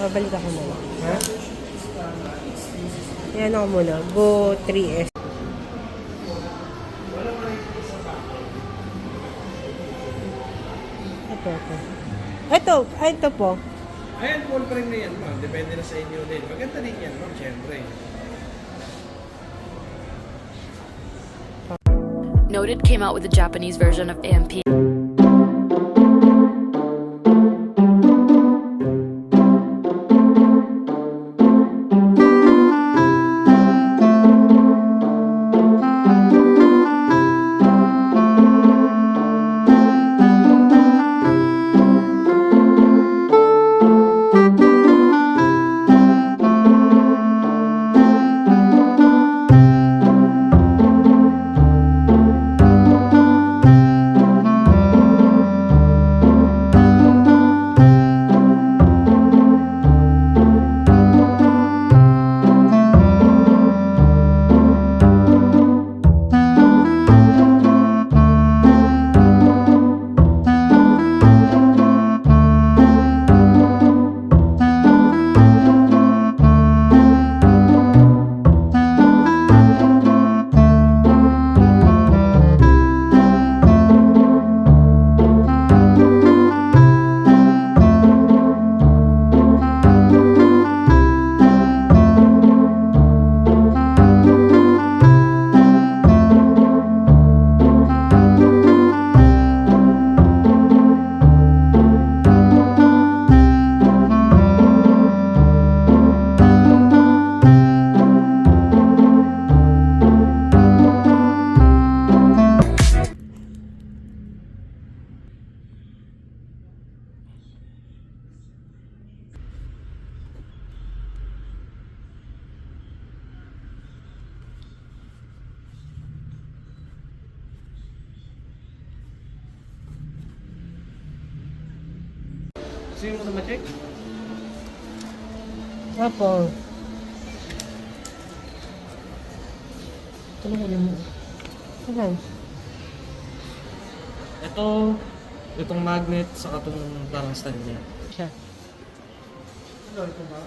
Babalik ako muna. Ha? Yan ako muna. Go 3S. Ito po. Ayan, full frame na yan, ma'am. Depende na sa inyo din. Maganda din yan, ma'am, syempre. Noted came out with a Japanese version of AMP. Sino mo na ma-check? Apo. Tulungan mo. Saan? Itong magnet sa itong parang stand niya. Siya. Ano ito ba?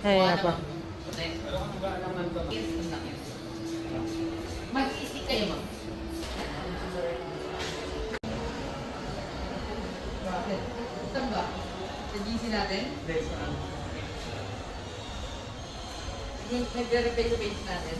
Ay, apa. Mag-isip kayo, ma'am. Saan ba? Sa GC natin? Nagre-repay sa page natin?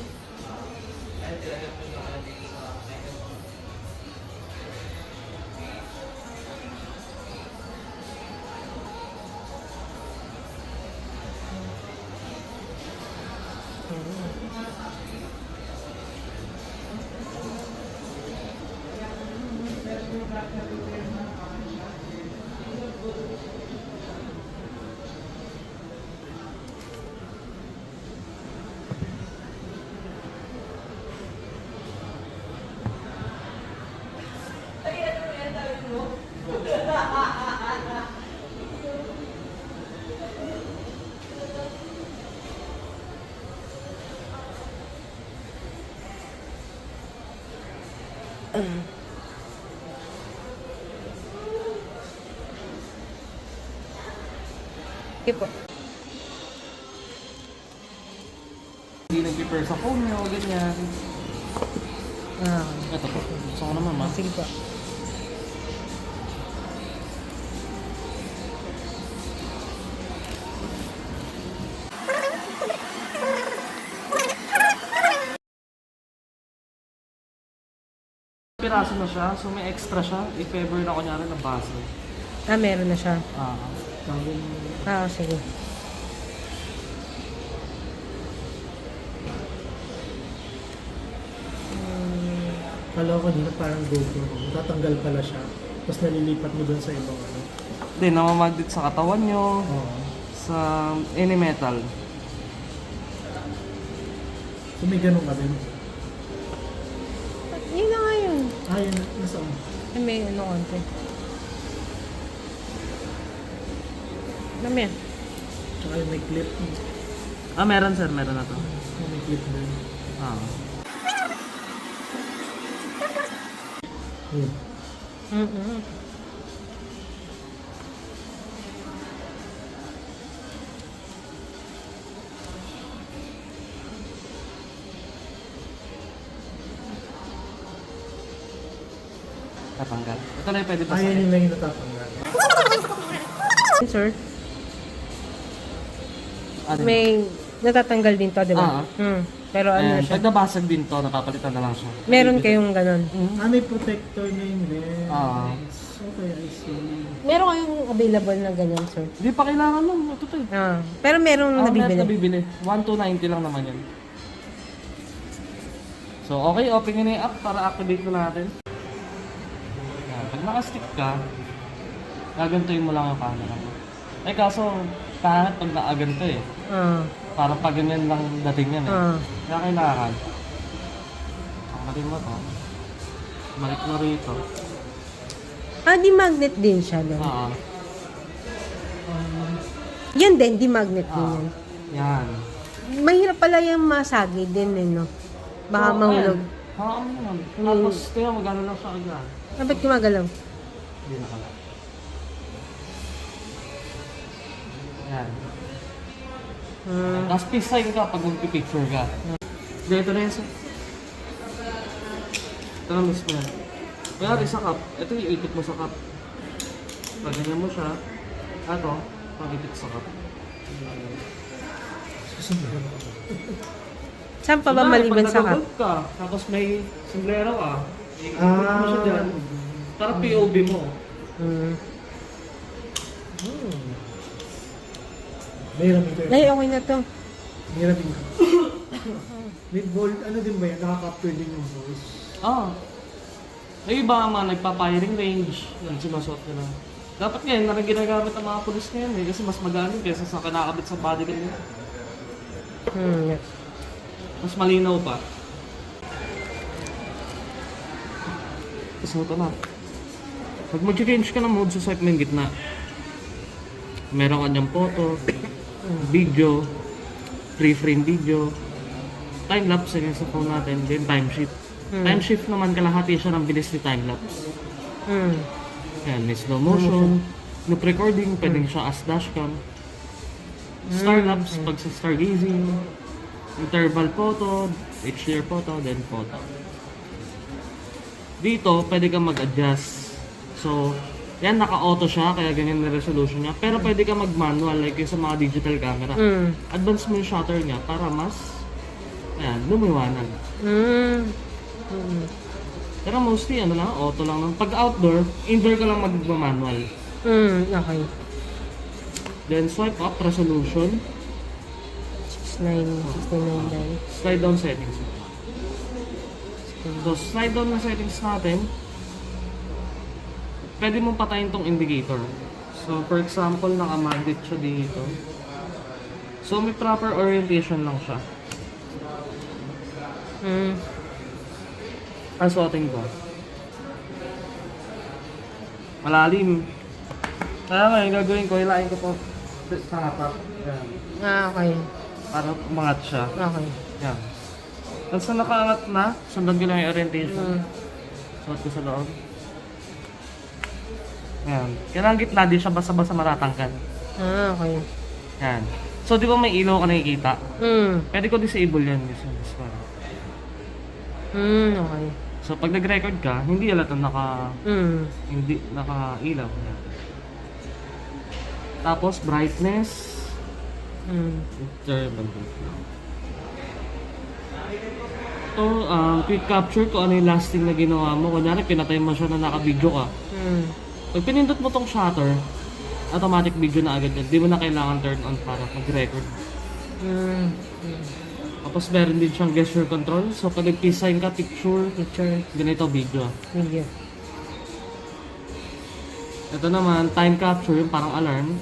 Okay po. Hindi nag-prepare sa phone niyo, ganyan. Ito po. Gusto ko naman, ma'am. Sige po. Piraso na siya, so may extra siya. If ever na kunyari ng baso. Meron na siya. Sige. Kala ko kanina parang GoPro. Tatanggal pala siya. Tapos nalilipat mo dun sa ibang ano. Hindi, namamagnet sa katawan nyo, Oo. sa any metal. So may ganun ka din. Yun na nga yun. Yun. Nasaan? May ano konti. Dami yan. Tsaka yung may clip. Meron sir, meron na to. May clip din. Yun. Mm-mm. Tatanggal. Ito na yung pwede pa Ayan yun lang yung natatanggal. Sir, Ano? may natatanggal din to, di ba? Ah. Pero ano And siya? pag nabasag din to, napapalitan na lang siya. Meron kayong ganun. May protector na yun lens. Ah. Okay, I see. Meron kayong available na ganyan, sir? Hindi pa kailangan nun. Ito to eh. Pero merong nabibili. Nabibili. 1,290 lang naman yan. So, okay. Open nyo na yung app para activate ko natin. Yan. Pag nakastick ka, gagantuin mo lang yung camera mo. Eh kaso, kahit pag nakaganto eh. Ah. Parang pag ganyan lang dating yan eh. Kaya kailangan. Pakatin mo to. Balik mo rito. Di magnet din siya, no? Oo. Yan din, di magnet din yan. Yan. Mahirap pala yung masagi din, eh, no? Baka mahulog. Oo, ano naman. Tapos, tingnan mo, gano'n lang siya agad. Ba't gumagalaw? Hindi na kala. Yan. Tapos peace sign ka pag magpipicture ka. Dito na yun sir. Ito na mismo yan. Kaya sa cup, ito yung itik mo sa cup. Pag ganyan mo siya, ito, pag-itik sa cup. Saan pa ba maliban sa cup? Pag ka, tapos may sombrero ka, ikot mo siya dyan. Para POV mo. Mayroon ito. Ay, okay na to. Mayroon din. With gold, ano din ba yan? Nakaka-capture din yung voice. May iba nga mga nagpa-firing range, yan sinusuot nila. Dapat ngayon, na rin ginagamit ng mga pulis ngayon eh, kasi mas magaling kaysa sa kinakabit sa body cam nila. Yes. Mas malinaw pa. So ito na. Pag mag-change ka ng mode, sa swipe mo yung gitna. Meron kanyang photo, video, free-frame video, time-lapse yun sa phone natin, then time-shift. Time-shift naman kalahati siya ng bilis ni time-lapse. Yan, may slow motion, loop recording, pwedeng siya as dashcam. Star-lapse, pag sa stargazing, interval photo, HDR photo, then photo. Dito, pwede kang mag-adjust. So, yan, naka-auto siya, kaya ganyan na resolution niya. Pero pwede ka mag-manual, like yung sa mga digital camera. Advance mo yung shutter niya para mas, ayan, lumiwanag. Pero mostly, ano lang, auto lang. Pag outdoor, indoor ka lang mag-manual. Okay. Then swipe up, resolution. 69. Slide down settings. So, slide down na settings natin. Pwede mong patayin tong indicator. So, for example, naka-magnet siya dito. So, may proper orientation lang siya. Ang suotin ko. Malalim. Kaya ngayon, gagawin ko, hilain ko po sa harap. Yan. Okay. Para umangat siya. Okay. Yan. Tapos na nakaangat na, sundan ko lang yung orientation. Suot ko sa loob. Yan. Kailangan gitna, di siya basta-basta matatangkad. Okay. Yan. So, di ba may ilaw ka nakikita? Pwede ko disable yan. Okay. So, pag nag-record ka, hindi halata hindi naka-ilaw. Yan. Tapos, brightness. Ito, quick capture ko ano yung last thing na ginawa mo. Kunyari, pinatay mo siya na naka-video ka. Pag pinindot mo tong shutter, automatic video na agad yan. Di mo na kailangan turn on para mag-record. Tapos meron din siyang gesture control. So pag nag-peace sign ka, picture, ganito video. Ito naman, time capture, yung parang alarm.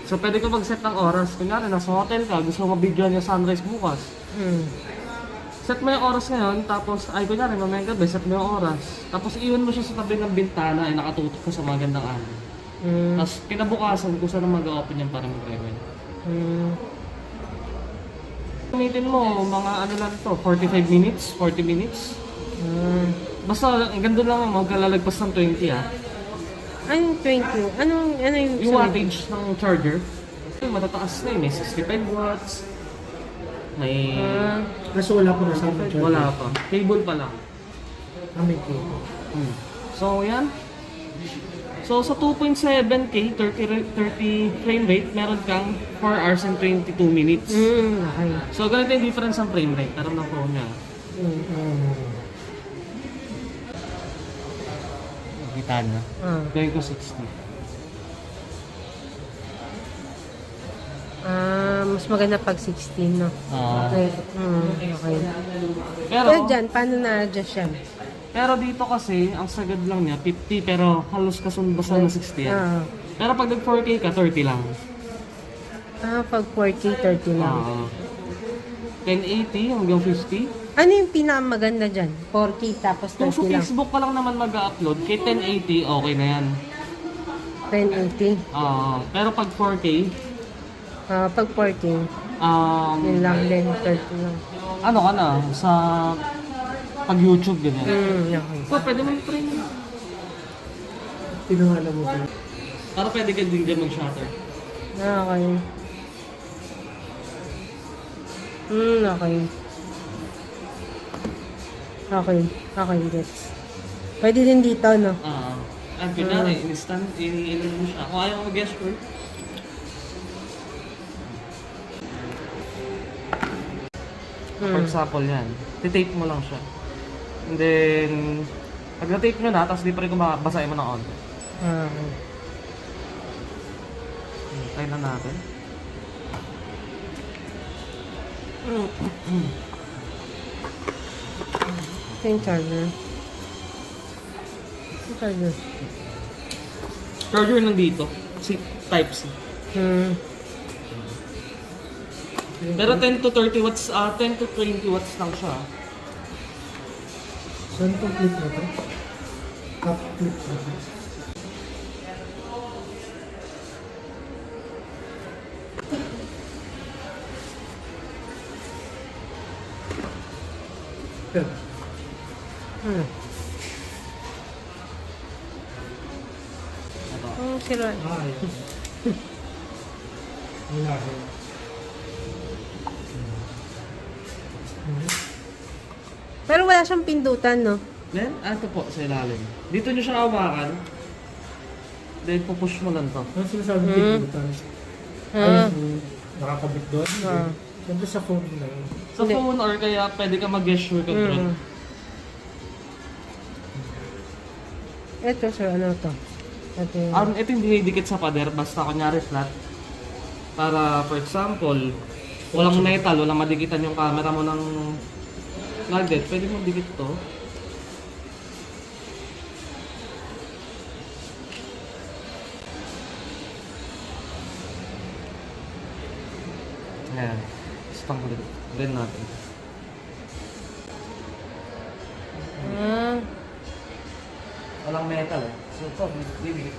So pwede ko mag-set ng oras. Kunyari, nasa hotel ka, gusto mo ma-videoan yung sunrise bukas. Set mo yung oras ngayon, tapos, kunyari, mamayang gabi, set mo yung oras. Tapos iwan mo siya sa tabi ng bintana, ay nakatutok ko sa magandang angle. Tapos kinabukasan, kung saan mag-open yan para mag-record. Gamitin mo, mga ano lang ito, 45 minutes, 40 minutes. Basta, ang ganda lang huwag ka lalagpas ng 20 ah. Anong 20? Ano yung Yung wattage ng charger, matataas na eh. May 65 watts. May... Kaso wala po na sa amin charger. wala pa. Cable pa lang. May cable. So, yan. So, sa 2.7K, 30 frame rate, meron kang 4 hours and 22 minutes. Okay. So, ganito yung difference ng frame rate. Pero ng phone niya. Kita na. Gawin ko 60. Mas maganda pag 16, no? Okay. Okay. Pero, Pero dyan, paano na-adjust yan? pero dito kasi, ang sagad lang niya, 50, pero halos kasunod-basa na 60 yan. Pero pag nag 4K ka, 30 lang. Pag 4K, 30 lang. 1080 hanggang 50. Ano yung pinakamaganda dyan? 4K tapos Kung sa 30 lang. Facebook ka lang naman mag-upload, kay 1080, okay na yan. 1080. Pero pag 4K, Pag 4K, yun lang din, 30 lang. ano ka na, sa pag YouTube ganyan. Okay. So, pwede mo i-frame. Tinangalan mo ba? Para pwede ka din dyan mag-shutter. Okay. Okay. Okay, gets. Pwede din dito, no? Ang pinari, instant, i-ilan mo siya. Kung ayaw mo mag-gesture, for example yan, titape mo lang siya. And then, pag na-tape mo na, tapos di pa rin basahin mo ng onte. Okay. Try na natin. Ito yung charger. Yung charger. Charger lang dito. Type C. Pero 10 to 30 watts, 10 to 20 watts lang siya. Saan itong clip na to? Top clip na to. Pero, Sira. ayun. Wala rin. Pero wala siyang pindutan, no? Then, ito po sa ilalim. Dito nyo siya hawakan. Then, pupush mo lang to. Ano sinasabi ng pindutan? Ayun, nakakabit doon. Siyempre sa phone na yun. Sa phone or kaya pwede ka mag-gesture control. Ito, sir, ano to? Ito yung... Ito yung dinidikit sa pader, basta kunyari flat. Para, for example, walang metal, walang madikitan yung camera mo ng magnet, pwede mo dikit to. Ayan. Stang ulit. Blend natin. Walang metal eh. So ito, didikit.